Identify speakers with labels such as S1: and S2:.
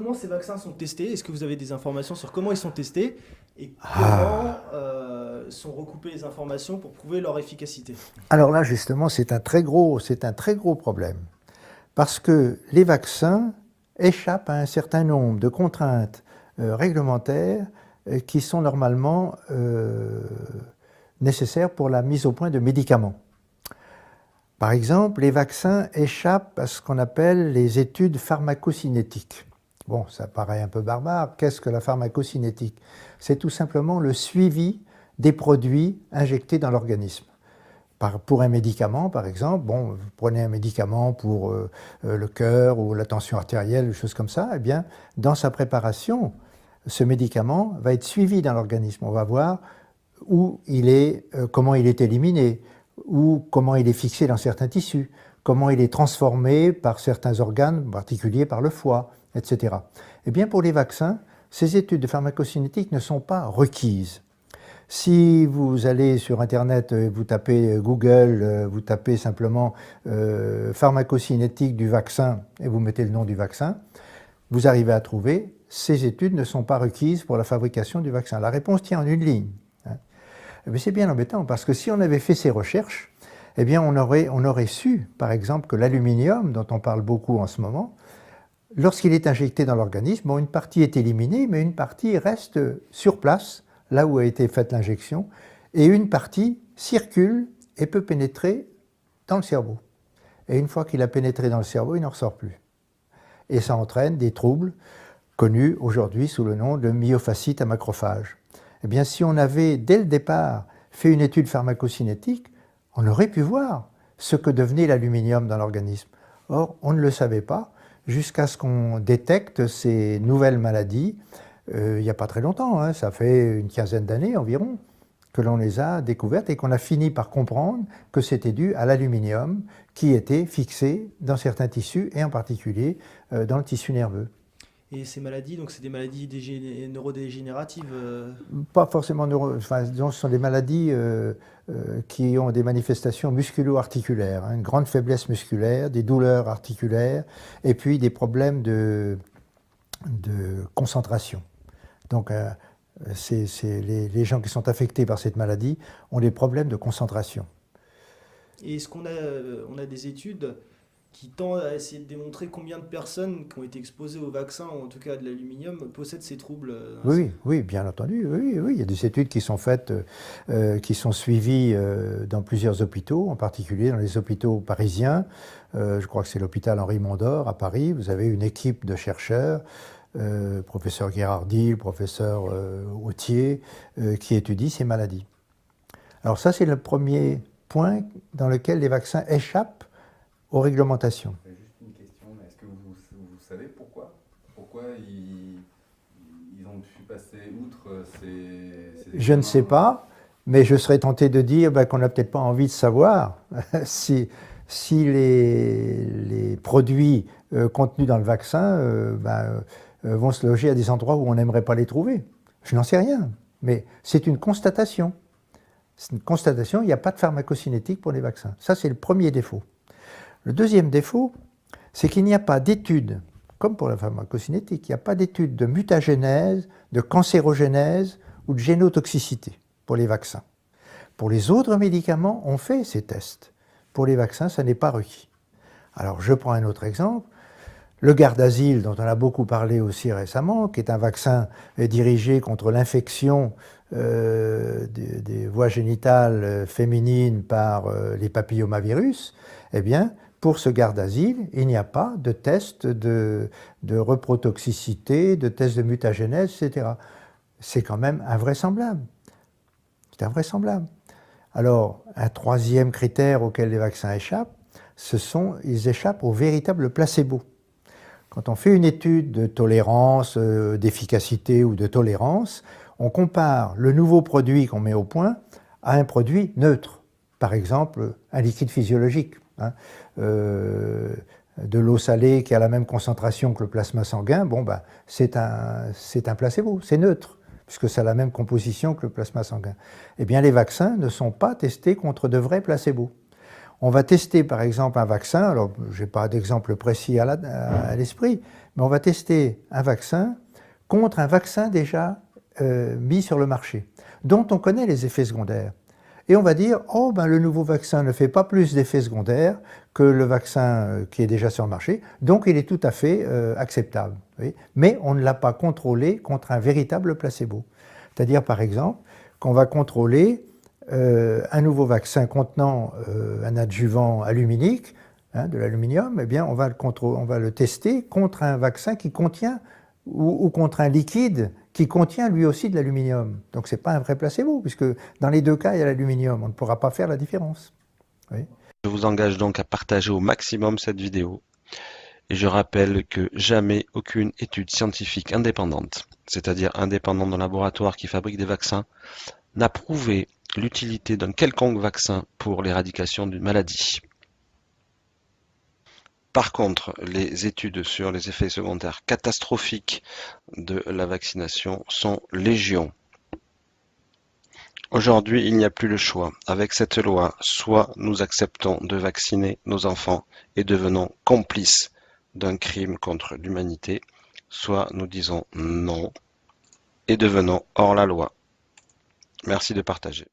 S1: comment ces vaccins sont testés? Est-ce que vous avez des informations sur comment ils sont testés et comment sont recoupées les informations pour prouver leur efficacité?
S2: Alors là, justement, c'est un très gros problème. Parce que les vaccins échappent à un certain nombre de contraintes réglementaires qui sont normalement nécessaires pour la mise au point de médicaments. Par exemple, les vaccins échappent à ce qu'on appelle les études pharmacocinétiques. Bon, ça paraît un peu barbare. Qu'est-ce que la pharmacocinétique? C'est tout simplement le suivi des produits injectés dans l'organisme. Pour un médicament, par exemple, bon, vous prenez un médicament pour le cœur ou la tension artérielle, des choses comme ça, eh bien, dans sa préparation, ce médicament va être suivi dans l'organisme. On va voir où il est, comment il est éliminé, ou comment il est fixé dans certains tissus, comment il est transformé par certains organes, en particulier par le foie, etc. Eh bien, pour les vaccins, ces études de pharmacocinétique ne sont pas requises. Si vous allez sur Internet, vous tapez Google, vous tapez simplement pharmacocinétique du vaccin et vous mettez le nom du vaccin, vous arrivez à trouver ces études ne sont pas requises pour la fabrication du vaccin. La réponse tient en une ligne. Mais c'est bien embêtant parce que si on avait fait ces recherches, eh bien on aurait su, par exemple, que l'aluminium, dont on parle beaucoup en ce moment, lorsqu'il est injecté dans l'organisme, bon, une partie est éliminée, mais une partie reste sur place, là où a été faite l'injection, et une partie circule et peut pénétrer dans le cerveau. Et une fois qu'il a pénétré dans le cerveau, il n'en ressort plus. Et ça entraîne des troubles connus aujourd'hui sous le nom de myofasciite à macrophage. Eh bien, si on avait, dès le départ, fait une étude pharmacocinétique, on aurait pu voir ce que devenait l'aluminium dans l'organisme. Or, on ne le savait pas jusqu'à ce qu'on détecte ces nouvelles maladies. Il n'y a pas très longtemps, hein, ça fait une quinzaine d'années environ, que l'on les a découvertes et qu'on a fini par comprendre que c'était dû à l'aluminium qui était fixé dans certains tissus et en particulier dans le tissu nerveux.
S1: Et ces maladies, donc c'est des maladies neurodégénératives
S2: Pas forcément enfin, disons, ce sont des maladies qui ont des manifestations musculo-articulaires, hein, une grande faiblesse musculaire, des douleurs articulaires et puis des problèmes de concentration. Donc les gens qui sont affectés par cette maladie ont des problèmes de concentration.
S1: Et est-ce qu'on a des études qui tendent à essayer de démontrer combien de personnes qui ont été exposées au vaccin, ou en tout cas à de l'aluminium, possèdent ces troubles?
S2: Oui, oui, bien entendu. Oui, oui. Il y a des études qui sont faites, qui sont suivies dans plusieurs hôpitaux, en particulier dans les hôpitaux parisiens. Je crois que c'est l'hôpital Henri Mondor à Paris. Vous avez une équipe de chercheurs, professeur Guérardi, professeur Autier, qui étudient ces maladies. Alors ça, c'est le premier point dans lequel les vaccins échappent aux réglementations.
S3: Juste une question, est-ce que vous savez pourquoi ils ont pu passer outre ces
S2: Je ne sais pas, mais je serais tenté de dire qu'on n'a peut-être pas envie de savoir si les produits contenus dans le vaccin vont se loger à des endroits où on n'aimerait pas les trouver. Je n'en sais rien, mais c'est une constatation. C'est une constatation, il n'y a pas de pharmacocinétique pour les vaccins. Ça, c'est le premier défaut. Le deuxième défaut, c'est qu'il n'y a pas d'études, comme pour la pharmacocinétique, il n'y a pas d'études de mutagénèse, de cancérogénèse ou de génotoxicité pour les vaccins. Pour les autres médicaments, on fait ces tests. Pour les vaccins, ça n'est pas requis. Alors, je prends un autre exemple. Le Gardasil, dont on a beaucoup parlé aussi récemment, qui est un vaccin dirigé contre l'infection des voies génitales féminines par les papillomavirus, eh bien, pour ce Gardasil, il n'y a pas de test de reprotoxicité, de test de mutagénèse, etc. C'est quand même invraisemblable. C'est invraisemblable. Alors, un troisième critère auquel les vaccins échappent, ils échappent au véritable placebo. Quand on fait une étude de tolérance, d'efficacité ou de tolérance, on compare le nouveau produit qu'on met au point à un produit neutre. Par exemple, un liquide physiologique. Hein. De l'eau salée qui a la même concentration que le plasma sanguin, c'est un placebo, c'est neutre, puisque ça a la même composition que le plasma sanguin. Eh bien, les vaccins ne sont pas testés contre de vrais placebos. On va tester par exemple un vaccin, alors je n'ai pas d'exemple précis à l'esprit, mais on va tester un vaccin contre un vaccin déjà mis sur le marché, dont on connaît les effets secondaires. Et on va dire, oh ben le nouveau vaccin ne fait pas plus d'effets secondaires que le vaccin qui est déjà sur le marché, donc il est tout à fait acceptable. Oui. Mais on ne l'a pas contrôlé contre un véritable placebo. C'est-à-dire par exemple qu'on va contrôler un nouveau vaccin contenant un adjuvant aluminique, de l'aluminium, eh bien on va le tester contre un vaccin qui contient, ou contre un liquide qui contient lui aussi de l'aluminium. Donc ce n'est pas un vrai placebo, puisque dans les deux cas, il y a l'aluminium. On ne pourra pas faire la différence. Oui.
S4: Je vous engage donc à partager au maximum cette vidéo. Et je rappelle que jamais aucune étude scientifique indépendante, c'est-à-dire indépendante d'un laboratoire qui fabrique des vaccins, n'a prouvé l'utilité d'un quelconque vaccin pour l'éradication d'une maladie. Par contre, les études sur les effets secondaires catastrophiques de la vaccination sont légion. Aujourd'hui, il n'y a plus le choix. Avec cette loi, soit nous acceptons de vacciner nos enfants et devenons complices d'un crime contre l'humanité, soit nous disons non et devenons hors la loi. Merci de partager.